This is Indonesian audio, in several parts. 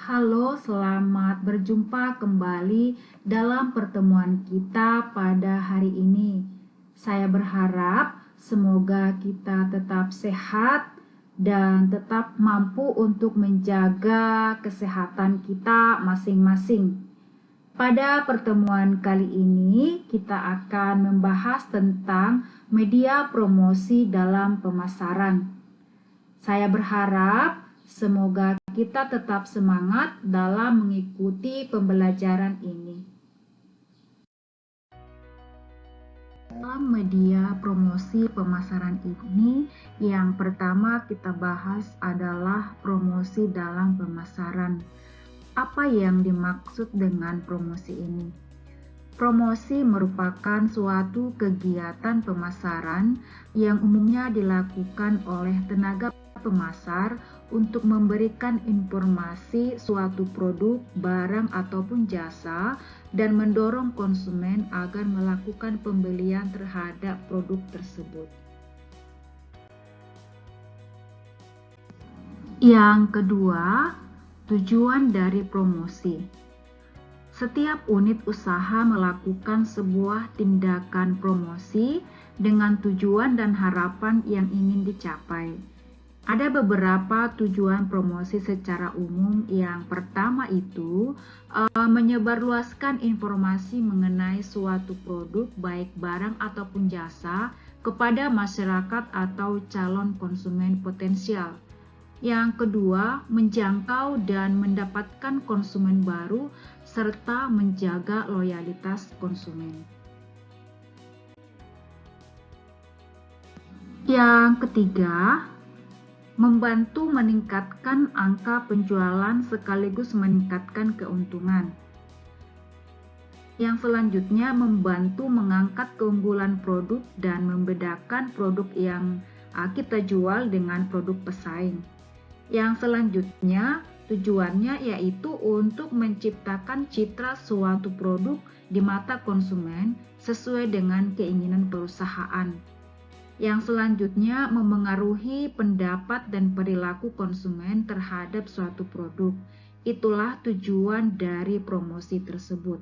Halo, selamat berjumpa kembali dalam pertemuan kita pada hari ini. Saya berharap semoga kita tetap sehat dan tetap mampu untuk menjaga kesehatan kita masing-masing. Pada pertemuan kali ini, kita akan membahas tentang media promosi dalam pemasaran. Saya berharap semoga kita tetap semangat dalam mengikuti pembelajaran ini. Dalam media promosi pemasaran ini, yang pertama kita bahas adalah promosi dalam pemasaran. Apa yang dimaksud dengan promosi ini? Promosi merupakan suatu kegiatan pemasaran yang umumnya dilakukan oleh tenaga pemasar untuk memberikan informasi suatu produk, barang, ataupun jasa dan mendorong konsumen agar melakukan pembelian terhadap produk tersebut. Yang kedua, tujuan dari promosi. Setiap unit usaha melakukan sebuah tindakan promosi dengan tujuan dan harapan yang ingin dicapai. Ada beberapa tujuan promosi secara umum. Yang pertama itu menyebarluaskan informasi mengenai suatu produk, baik barang ataupun jasa, kepada masyarakat atau calon konsumen potensial. Yang kedua, menjangkau dan mendapatkan konsumen baru serta menjaga loyalitas konsumen. Yang ketiga, membantu meningkatkan angka penjualan sekaligus meningkatkan keuntungan. Yang selanjutnya, membantu mengangkat keunggulan produk dan membedakan produk yang kita jual dengan produk pesaing. Yang selanjutnya, tujuannya yaitu untuk menciptakan citra suatu produk di mata konsumen sesuai dengan keinginan perusahaan. Yang selanjutnya, memengaruhi pendapat dan perilaku konsumen terhadap suatu produk. Itulah tujuan dari promosi tersebut.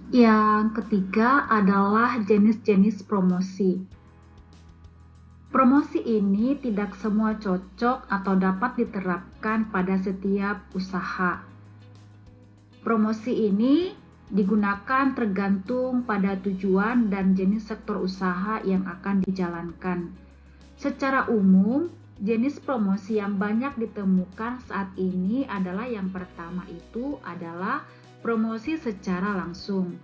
Yang ketiga adalah jenis-jenis promosi. Promosi ini tidak semua cocok atau dapat diterapkan pada setiap usaha. Promosi ini digunakan tergantung pada tujuan dan jenis sektor usaha yang akan dijalankan. Secara umum, jenis promosi yang banyak ditemukan saat ini adalah yang pertama itu adalah promosi secara langsung.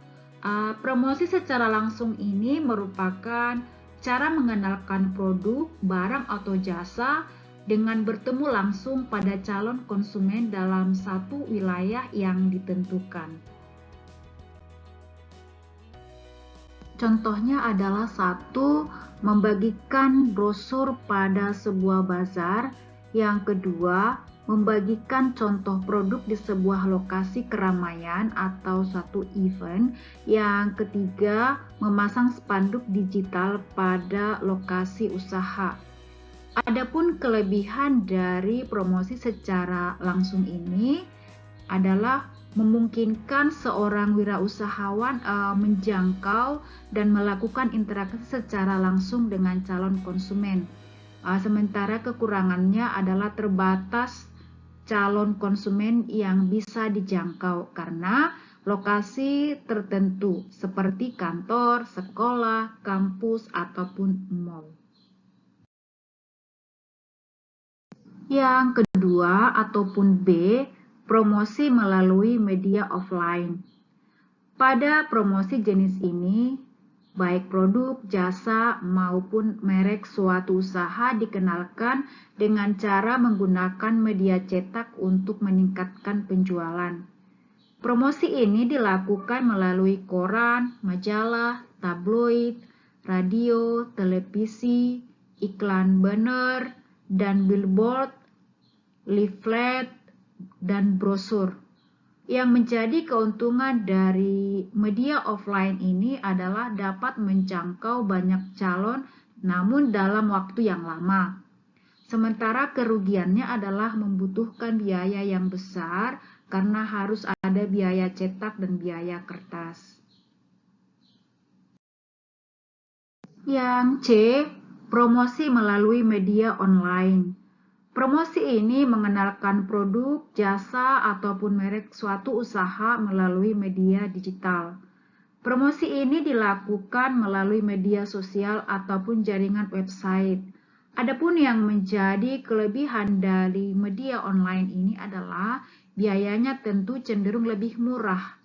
Promosi secara langsung ini merupakan cara mengenalkan produk, barang, atau jasa dengan bertemu langsung pada calon konsumen dalam satu wilayah yang ditentukan. Contohnya adalah satu, membagikan brosur pada sebuah bazar. Yang kedua, membagikan contoh produk di sebuah lokasi keramaian atau suatu event. Yang ketiga, memasang spanduk digital pada lokasi usaha. Adapun kelebihan dari promosi secara langsung ini adalah memungkinkan seorang wirausahawan menjangkau dan melakukan interaksi secara langsung dengan calon konsumen. Sementara kekurangannya adalah terbatas calon konsumen yang bisa dijangkau karena lokasi tertentu seperti kantor, sekolah, kampus, ataupun mall. Yang kedua ataupun B, promosi melalui media offline. Pada promosi jenis ini, baik produk, jasa, maupun merek suatu usaha dikenalkan dengan cara menggunakan media cetak untuk meningkatkan penjualan. Promosi ini dilakukan melalui koran, majalah, tabloid, radio, televisi, iklan banner, dan billboard, leaflet, dan brosur. Yang menjadi keuntungan dari media offline ini adalah dapat menjangkau banyak calon namun dalam waktu yang lama. Sementara kerugiannya adalah membutuhkan biaya yang besar karena harus ada biaya cetak dan biaya kertas. Yang C, promosi melalui media online. Promosi ini mengenalkan produk, jasa, ataupun merek suatu usaha melalui media digital. Promosi ini dilakukan melalui media sosial ataupun jaringan website. Adapun yang menjadi kelebihan dari media online ini adalah biayanya tentu cenderung lebih murah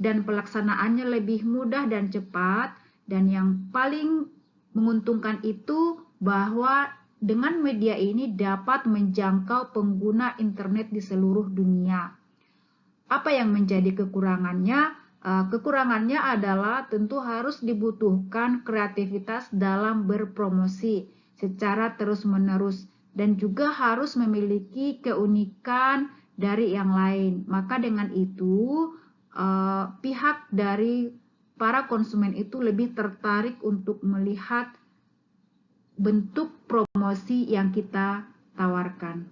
dan pelaksanaannya lebih mudah dan cepat, dan yang paling menguntungkan itu bahwa dengan media ini dapat menjangkau pengguna internet di seluruh dunia. Apa yang menjadi kekurangannya? Kekurangannya adalah tentu harus dibutuhkan kreativitas dalam berpromosi secara terus-menerus dan juga harus memiliki keunikan dari yang lain. Maka dengan itu pihak dari para konsumen itu lebih tertarik untuk melihat bentuk promosi yang kita tawarkan.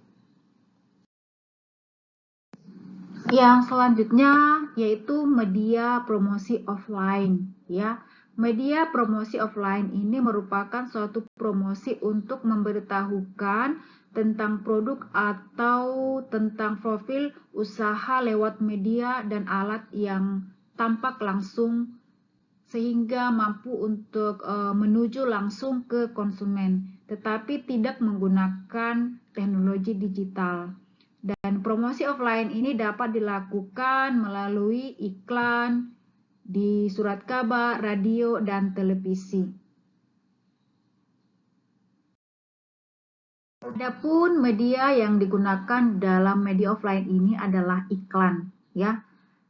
Yang selanjutnya yaitu media promosi offline, ya. Media promosi offline ini merupakan suatu promosi untuk memberitahukan tentang produk atau tentang profil usaha lewat media dan alat yang tampak langsung sehingga mampu untuk menuju langsung ke konsumen, tetapi tidak menggunakan teknologi digital. Dan promosi offline ini dapat dilakukan melalui iklan di surat kabar, radio, dan televisi. Adapun media yang digunakan dalam media offline ini adalah iklan, ya.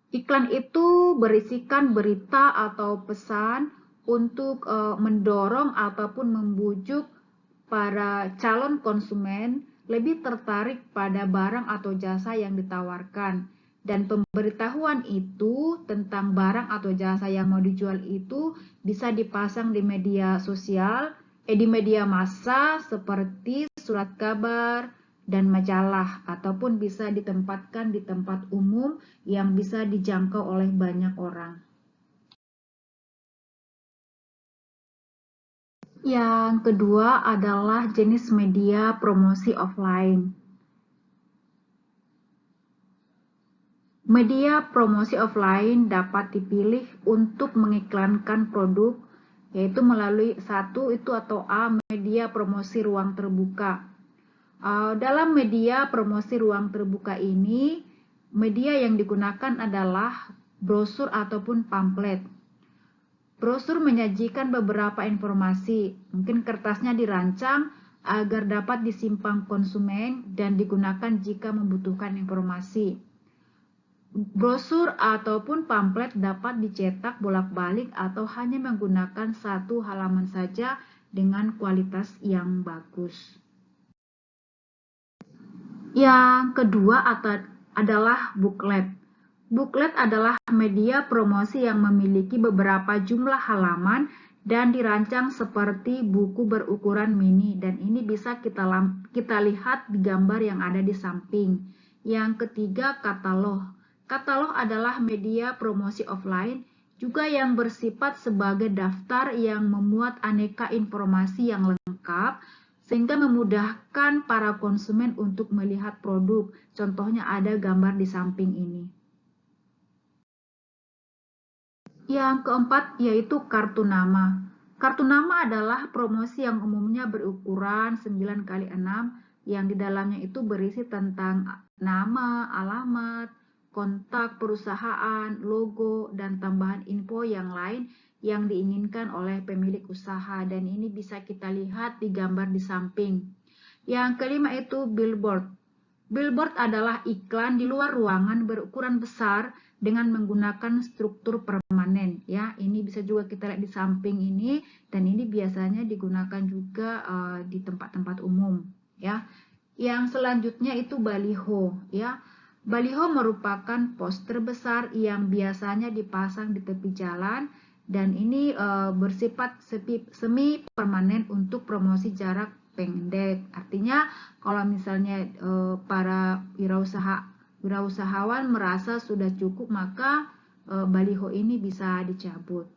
Iklan itu berisikan berita atau pesan untuk mendorong ataupun membujuk para calon konsumen lebih tertarik pada barang atau jasa yang ditawarkan. Dan pemberitahuan itu tentang barang atau jasa yang mau dijual itu bisa dipasang di media sosial, di media massa seperti surat kabar dan majalah, ataupun bisa ditempatkan di tempat umum yang bisa dijangkau oleh banyak orang. Yang kedua adalah jenis media promosi offline. Media promosi offline dapat dipilih untuk mengiklankan produk, yaitu melalui satu itu atau A, media promosi ruang terbuka. Dalam media promosi ruang terbuka ini, media yang digunakan adalah brosur ataupun pamflet. Brosur menyajikan beberapa informasi, mungkin kertasnya dirancang agar dapat disimpan konsumen dan digunakan jika membutuhkan informasi. Brosur ataupun pamflet dapat dicetak bolak-balik atau hanya menggunakan satu halaman saja dengan kualitas yang bagus. Yang kedua adalah booklet. Booklet adalah media promosi yang memiliki beberapa jumlah halaman dan dirancang seperti buku berukuran mini, dan ini bisa kita lihat di gambar yang ada di samping. Yang ketiga, katalog. Katalog adalah media promosi offline juga yang bersifat sebagai daftar yang memuat aneka informasi yang lengkap sehingga memudahkan para konsumen untuk melihat produk. Contohnya ada gambar di samping ini. Yang keempat yaitu kartu nama. Kartu nama adalah promosi yang umumnya berukuran 9x6 yang di dalamnya itu berisi tentang nama, alamat, kontak perusahaan, logo, dan tambahan info yang lain yang diinginkan oleh pemilik usaha, dan ini bisa kita lihat di gambar di samping. Yang kelima itu billboard. Billboard adalah iklan di luar ruangan berukuran besar dengan menggunakan struktur permanen, ya. Ini bisa juga kita lihat di samping ini, dan ini biasanya digunakan juga di tempat-tempat umum, ya. Yang selanjutnya itu baliho, ya. Baliho merupakan poster besar yang biasanya dipasang di tepi jalan, dan ini bersifat semi permanen untuk promosi jarak pendek. Artinya kalau misalnya para wirausahawan merasa sudah cukup, maka baliho ini bisa dicabut.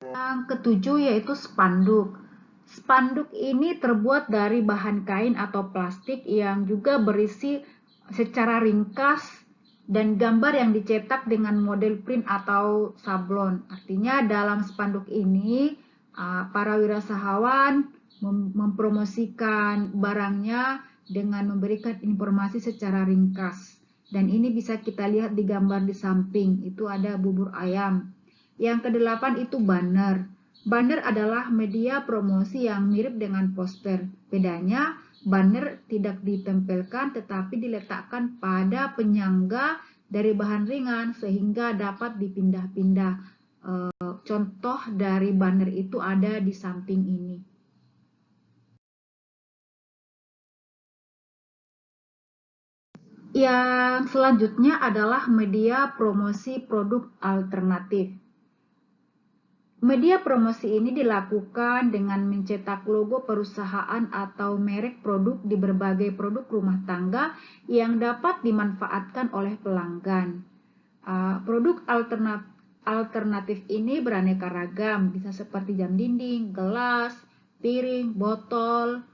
Yang ketujuh yaitu spanduk. Spanduk ini terbuat dari bahan kain atau plastik yang juga berisi secara ringkas dan gambar yang dicetak dengan model print atau sablon. Artinya dalam spanduk ini para wirausahawan mempromosikan barangnya dengan memberikan informasi secara ringkas. Dan ini bisa kita lihat di gambar di samping, itu ada bubur ayam. Yang kedelapan itu banner. Banner adalah media promosi yang mirip dengan poster. Bedanya, banner tidak ditempelkan tetapi diletakkan pada penyangga dari bahan ringan sehingga dapat dipindah-pindah. Contoh dari banner itu ada di samping ini. Yang selanjutnya adalah media promosi produk alternatif. Media promosi ini dilakukan dengan mencetak logo perusahaan atau merek produk di berbagai produk rumah tangga yang dapat dimanfaatkan oleh pelanggan. Produk alternatif ini beraneka ragam, bisa seperti jam dinding, gelas, piring, botol,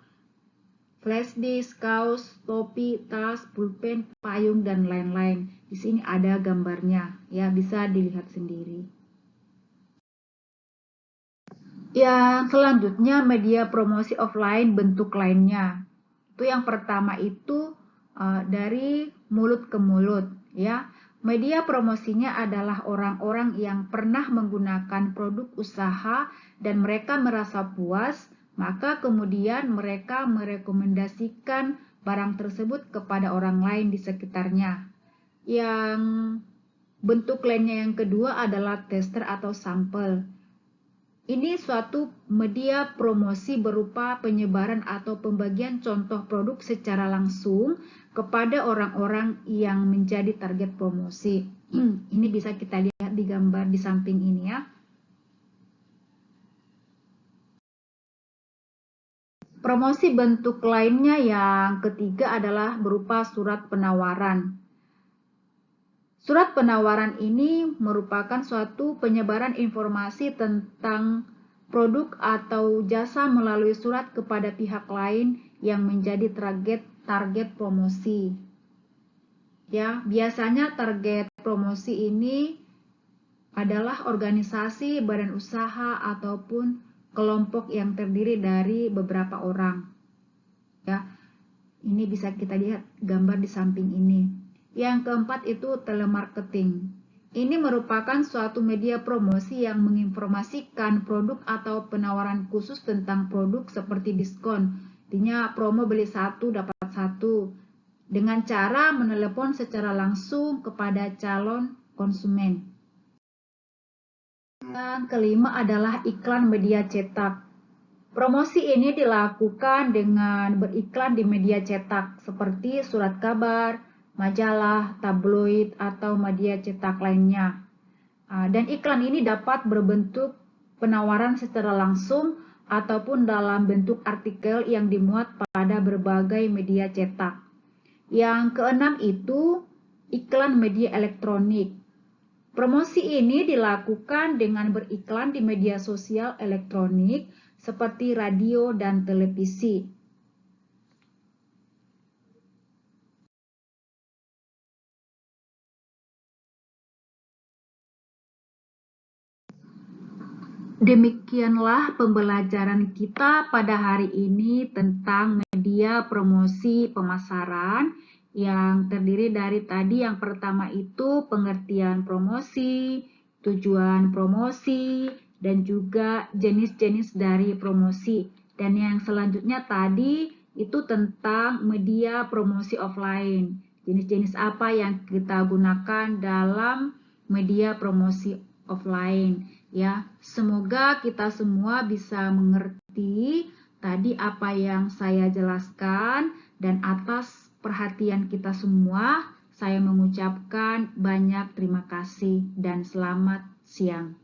flash disk, kaos, topi, tas, pulpen, payung, dan lain-lain. Di sini ada gambarnya, ya bisa dilihat sendiri. Yang selanjutnya media promosi offline bentuk lainnya. Itu yang pertama itu dari mulut ke mulut, ya. Media promosinya adalah orang-orang yang pernah menggunakan produk usaha dan mereka merasa puas, maka kemudian mereka merekomendasikan barang tersebut kepada orang lain di sekitarnya. Yang bentuk lainnya yang kedua adalah tester atau sampel. Ini suatu media promosi berupa penyebaran atau pembagian contoh produk secara langsung kepada orang-orang yang menjadi target promosi. Ini bisa kita lihat di gambar di samping ini ya. Promosi bentuk lainnya yang ketiga adalah berupa surat penawaran. Surat penawaran ini merupakan suatu penyebaran informasi tentang produk atau jasa melalui surat kepada pihak lain yang menjadi target promosi. Ya, biasanya target promosi ini adalah organisasi, badan usaha ataupun kelompok yang terdiri dari beberapa orang. Ya, ini bisa kita lihat gambar di samping ini. Yang keempat itu telemarketing. Ini merupakan suatu media promosi yang menginformasikan produk atau penawaran khusus tentang produk seperti diskon. Artinya promo beli satu dapat satu. Dengan cara menelepon secara langsung kepada calon konsumen. Yang kelima adalah iklan media cetak. Promosi ini dilakukan dengan beriklan di media cetak seperti surat kabar, majalah, tabloid, atau media cetak lainnya. Dan iklan ini dapat berbentuk penawaran secara langsung ataupun dalam bentuk artikel yang dimuat pada berbagai media cetak. Yang keenam itu iklan media elektronik. Promosi ini dilakukan dengan beriklan di media sosial elektronik seperti radio dan televisi. Demikianlah pembelajaran kita pada hari ini tentang media promosi pemasaran yang terdiri dari tadi yang pertama itu pengertian promosi, tujuan promosi, dan juga jenis-jenis dari promosi. Dan yang selanjutnya tadi itu tentang media promosi offline. Jenis-jenis apa yang kita gunakan dalam media promosi offline. Ya, semoga kita semua bisa mengerti tadi apa yang saya jelaskan dan atas perhatian kita semua, saya mengucapkan banyak terima kasih dan selamat siang.